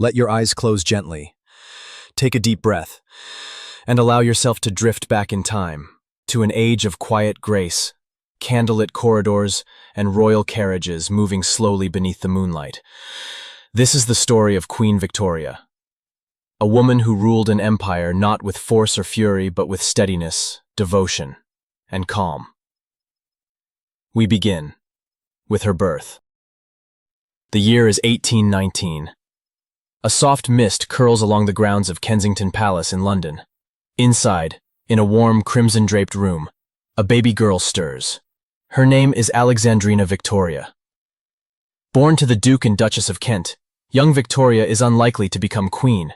Let your eyes close gently. Take a deep breath, and allow yourself to drift back in time, to an age of quiet grace, candlelit corridors, and royal carriages moving slowly beneath the moonlight. This is the story of Queen Victoria, a woman who ruled an empire not with force or fury, but with steadiness, devotion, and calm. We begin with her birth. The year is 1819. A soft mist curls along the grounds of Kensington Palace in London. Inside, in a warm, crimson-draped room, a baby girl stirs. Her name is Alexandrina Victoria. Born to the Duke and Duchess of Kent, young Victoria is unlikely to become queen,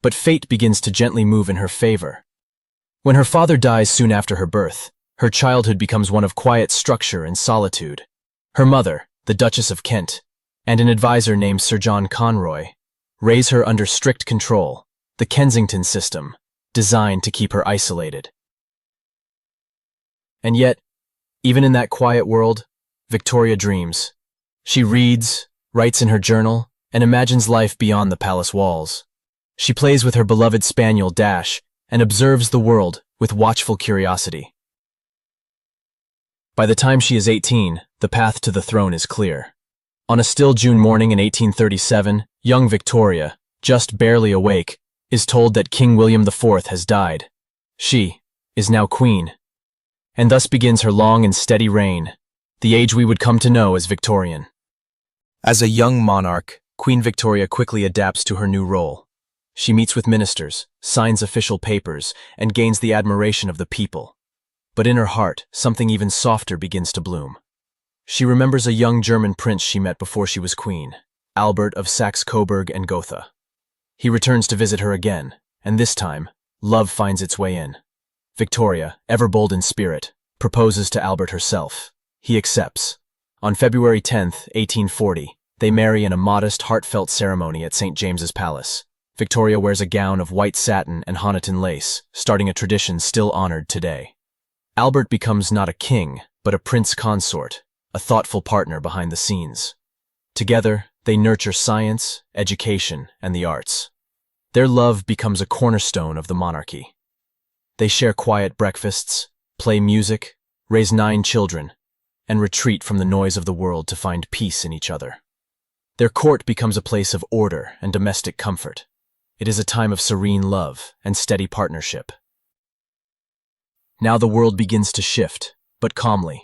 but fate begins to gently move in her favor. When her father dies soon after her birth, her childhood becomes one of quiet structure and solitude. Her mother, the Duchess of Kent, and an advisor named Sir John Conroy, raise her under strict control, the Kensington system, designed to keep her isolated. And yet, even in that quiet world, Victoria dreams. She reads, writes in her journal, and imagines life beyond the palace walls. She plays with her beloved spaniel Dash and observes the world with watchful curiosity. By the time she is 18, the path to the throne is clear. On a still June morning in 1837, young Victoria, just barely awake, is told that King William IV has died. She is now queen, and thus begins her long and steady reign, the age we would come to know as Victorian. As a young monarch, Queen Victoria quickly adapts to her new role. She meets with ministers, signs official papers, and gains the admiration of the people. But in her heart, something even softer begins to bloom. She remembers a young German prince she met before she was queen, Albert of Saxe-Coburg and Gotha. He returns to visit her again, and this time, love finds its way in. Victoria, ever bold in spirit, proposes to Albert herself. He accepts. On February 10, 1840, they marry in a modest, heartfelt ceremony at St. James's Palace. Victoria wears a gown of white satin and Honiton lace, starting a tradition still honored today. Albert becomes not a king, but a prince consort, a thoughtful partner behind the scenes. Together, they nurture science, education, and the arts. Their love becomes a cornerstone of the monarchy. They share quiet breakfasts, play music, raise 9 children, and retreat from the noise of the world to find peace in each other. Their court becomes a place of order and domestic comfort. It is a time of serene love and steady partnership. Now the world begins to shift, but calmly.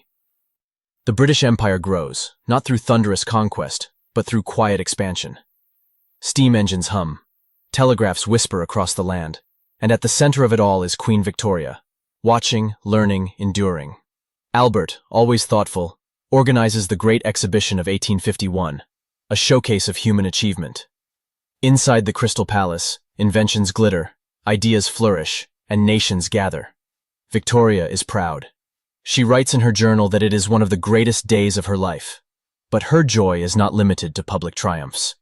The British Empire grows, not through thunderous conquest, but through quiet expansion. Steam engines hum, telegraphs whisper across the land, and at the center of it all is Queen Victoria, watching, learning, enduring. Albert, always thoughtful, organizes the Great Exhibition of 1851, a showcase of human achievement. Inside the Crystal Palace, inventions glitter, ideas flourish, and nations gather. Victoria is proud. She writes in her journal that it is one of the greatest days of her life. But her joy is not limited to public triumphs.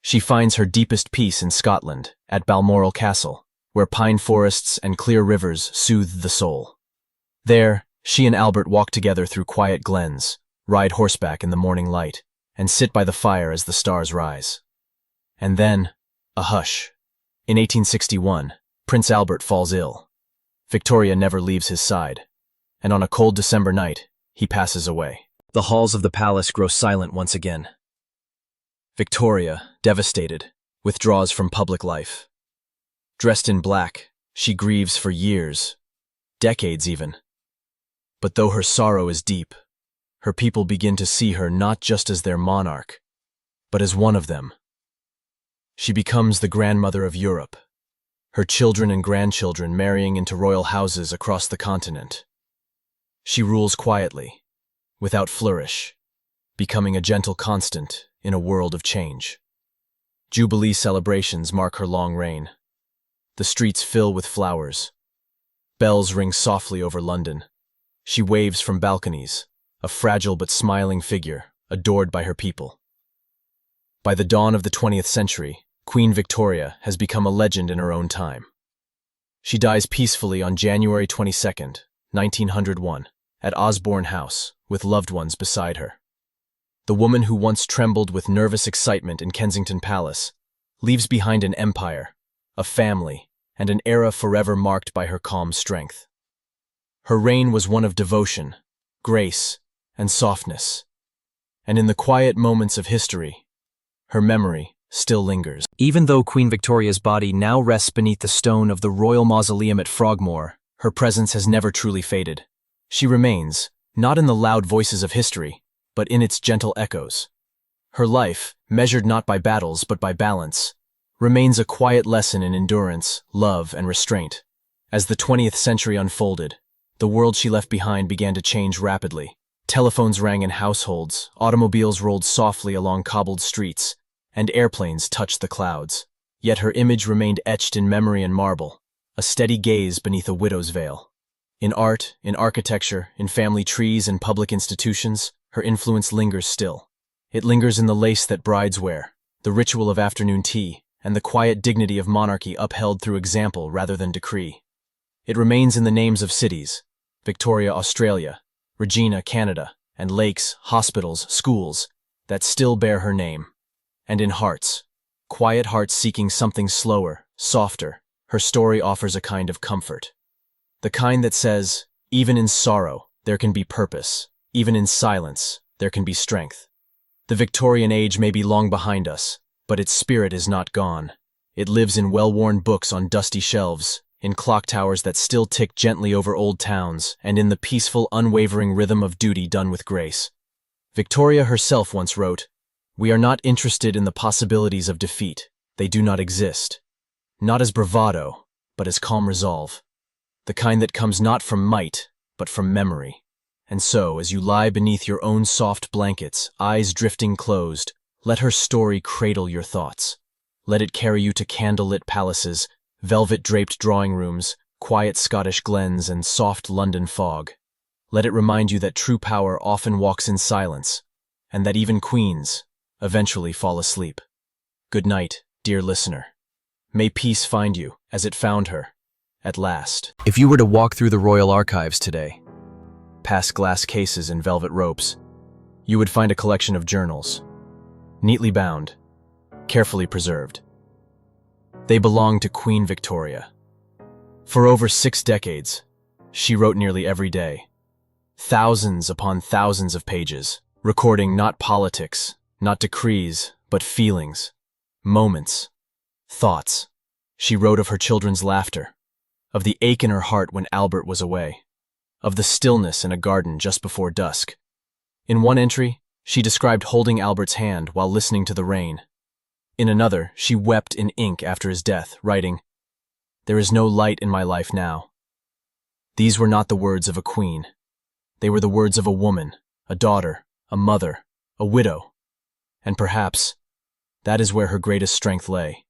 She finds her deepest peace in Scotland, at Balmoral Castle, where pine forests and clear rivers soothe the soul. There, she and Albert walk together through quiet glens, ride horseback in the morning light, and sit by the fire as the stars rise. And then, a hush. In 1861, Prince Albert falls ill. Victoria never leaves his side, and on a cold December night, he passes away. The halls of the palace grow silent once again. Victoria, devastated, withdraws from public life. Dressed in black, she grieves for years, decades even. But though her sorrow is deep, her people begin to see her not just as their monarch, but as one of them. She becomes the grandmother of Europe, her children and grandchildren marrying into royal houses across the continent. She rules quietly, without flourish, becoming a gentle constant in a world of change. Jubilee celebrations mark her long reign. The streets fill with flowers. Bells ring softly over London. She waves from balconies, a fragile but smiling figure, adored by her people. By the dawn of the 20th century, Queen Victoria has become a legend in her own time. She dies peacefully on January 22, 1901, at Osborne House, with loved ones beside her. The woman who once trembled with nervous excitement in Kensington Palace leaves behind an empire, a family, and an era forever marked by her calm strength. Her reign was one of devotion, grace, and softness. And in the quiet moments of history, her memory still lingers. Even though Queen Victoria's body now rests beneath the stone of the royal mausoleum at Frogmore, her presence has never truly faded. She remains, not in the loud voices of history, but in its gentle echoes. Her life, measured not by battles but by balance, remains a quiet lesson in endurance, love, and restraint. As the 20th century unfolded, the world she left behind began to change rapidly. Telephones rang in households, automobiles rolled softly along cobbled streets, and airplanes touched the clouds. Yet her image remained etched in memory and marble, a steady gaze beneath a widow's veil. In art, in architecture, in family trees and public institutions, her influence lingers still. It lingers in the lace that brides wear, the ritual of afternoon tea, and the quiet dignity of monarchy upheld through example rather than decree. It remains in the names of cities: Victoria, Australia; Regina, Canada; and lakes, hospitals, schools, that still bear her name. And in hearts, quiet hearts seeking something slower, softer, her story offers a kind of comfort. The kind that says, even in sorrow, there can be purpose; even in silence, there can be strength. The Victorian age may be long behind us, but its spirit is not gone. It lives in well-worn books on dusty shelves, in clock towers that still tick gently over old towns, and in the peaceful, unwavering rhythm of duty done with grace. Victoria herself once wrote, "We are not interested in the possibilities of defeat. They do not exist. Not as bravado, but as calm resolve. The kind that comes not from might, but from memory." And so, as you lie beneath your own soft blankets, eyes drifting closed, let her story cradle your thoughts. Let it carry you to candle-lit palaces, velvet-draped drawing rooms, quiet Scottish glens, and soft London fog. Let it remind you that true power often walks in silence, and that even queens eventually fall asleep. Good night, dear listener. May peace find you, as it found her, at last. If you were to walk through the royal archives today, past glass cases and velvet ropes, you would find a collection of journals, neatly bound, carefully preserved. They belong to Queen Victoria. For over 6 decades, she wrote nearly every day, thousands upon thousands of pages, recording not politics, not decrees, but feelings, moments, thoughts. She wrote of her children's laughter, of the ache in her heart when Albert was away, of the stillness in a garden just before dusk. In one entry, she described holding Albert's hand while listening to the rain. In another, she wept in ink after his death, writing, "There is no light in my life now." These were not the words of a queen. They were the words of a woman, a daughter, a mother, a widow. And perhaps that is where her greatest strength lay.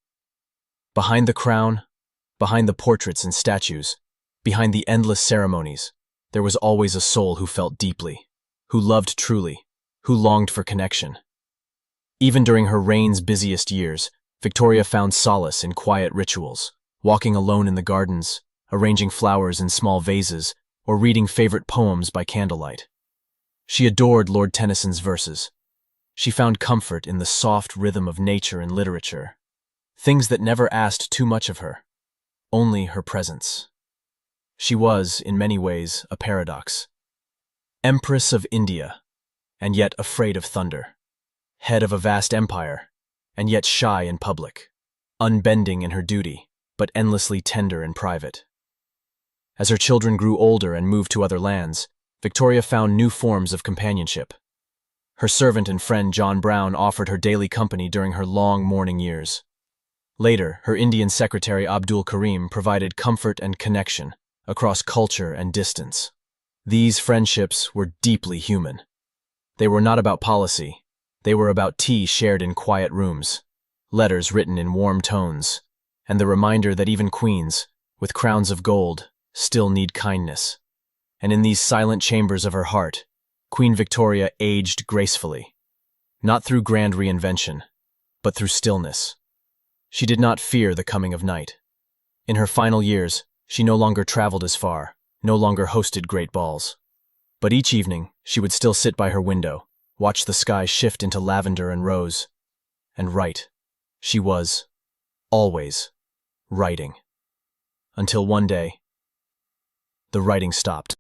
Behind the crown, behind the portraits and statues, behind the endless ceremonies, there was always a soul who felt deeply, who loved truly, who longed for connection. Even during her reign's busiest years, Victoria found solace in quiet rituals, walking alone in the gardens, arranging flowers in small vases, or reading favorite poems by candlelight. She adored Lord Tennyson's verses. She found comfort in the soft rhythm of nature and literature, things that never asked too much of her, only her presence. She was, in many ways, a paradox. Empress of India, and yet afraid of thunder. Head of a vast empire, and yet shy in public. Unbending in her duty, but endlessly tender in private. As her children grew older and moved to other lands, Victoria found new forms of companionship. Her servant and friend John Brown offered her daily company during her long mourning years. Later, her Indian secretary Abdul Karim provided comfort and connection across culture and distance. These friendships were deeply human. They were not about policy. They were about tea shared in quiet rooms, letters written in warm tones, and the reminder that even queens, with crowns of gold, still need kindness. And in these silent chambers of her heart, Queen Victoria aged gracefully, not through grand reinvention, but through stillness. She did not fear the coming of night. In her final years, she no longer traveled as far, no longer hosted great balls. But each evening, she would still sit by her window, watch the sky shift into lavender and rose, and write. She was always writing. Until one day, the writing stopped.